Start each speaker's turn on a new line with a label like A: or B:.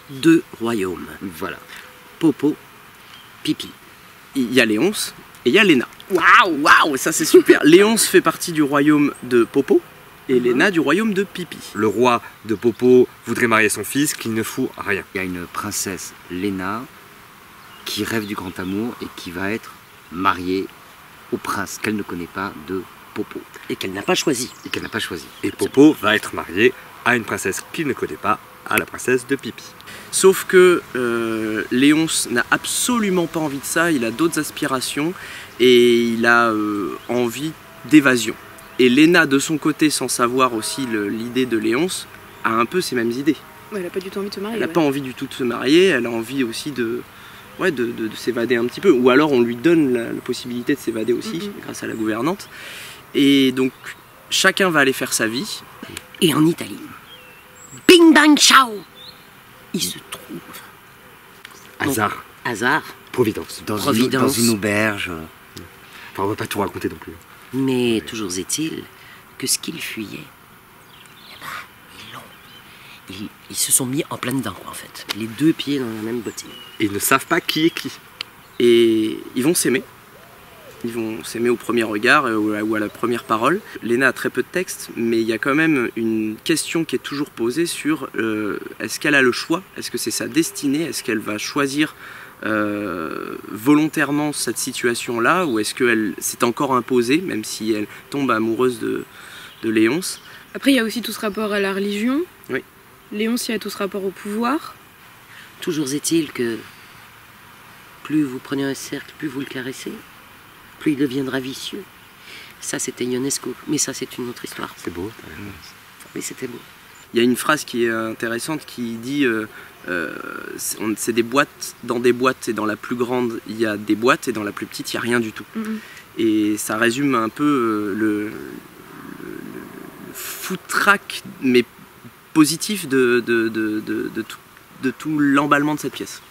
A: 2 royaumes.
B: Voilà.
A: Popo, Pipi.
C: Il y a Léonce et il y a Léna. Waouh, ça c'est super. Léonce fait partie du royaume de Popo et Léna du royaume de Pipi.
D: Le roi de Popo voudrait marier son fils qui ne fout rien.
B: Il y a une princesse, Léna, qui rêve du grand amour et qui va être mariée au prince qu'elle ne connaît pas de Popo.
A: Et qu'elle n'a pas choisi.
B: Et qu'elle n'a pas choisi.
D: Et Popo va être marié à une princesse qu'il ne connaît pas, à la princesse de Pipi.
C: Sauf que Léonce n'a absolument pas envie de ça, il a d'autres aspirations et il a envie d'évasion. Et Léna, de son côté, sans savoir aussi l'idée de Léonce, a un peu ces mêmes idées.
E: Ouais, elle a pas du tout envie de se marier.
C: Elle n'a pas envie du tout de se marier, elle a envie aussi de s'évader un petit peu. Ou alors on lui donne la possibilité de s'évader aussi, grâce à la gouvernante. Et donc chacun va aller faire sa vie.
A: Et en Italie, bing bang ciao, il se trouve.
D: Hasard.
A: Hasard,
D: Providence.
B: Dans une auberge.
D: Enfin, on va pas tout raconter non plus.
A: mais toujours est-il que ce qu'il fuyait, ils se sont mis en plein dedans, quoi, en fait. Les 2 pieds dans la même bottine.
D: Et ils ne savent pas qui est qui.
C: Et ils vont s'aimer. Ils vont s'aimer au premier regard ou à la première parole. Léna a très peu de texte, mais il y a quand même une question qui est toujours posée sur est-ce qu'elle a le choix? Est-ce que c'est sa destinée? Est-ce qu'elle va choisir volontairement cette situation-là? Ou est-ce qu'elle s'est encore imposée, même si elle tombe amoureuse de Léonce?
E: Après, il y a aussi tout ce rapport à la religion.
C: Oui.
E: Léonce, il y a tout ce rapport au pouvoir.
A: Toujours est-il que plus vous prenez un cercle, plus vous le caressez, plus il deviendra vicieux. Ça, c'était Ionesco, mais ça, c'est une autre histoire.
D: C'est beau.
A: Mais c'était beau.
C: Il y a une phrase qui est intéressante qui dit c'est des boîtes, dans des boîtes, et dans la plus grande il y a des boîtes et dans la plus petite il n'y a rien du tout. Et ça résume un peu le foutraque mais positif de tout l'emballement de cette pièce.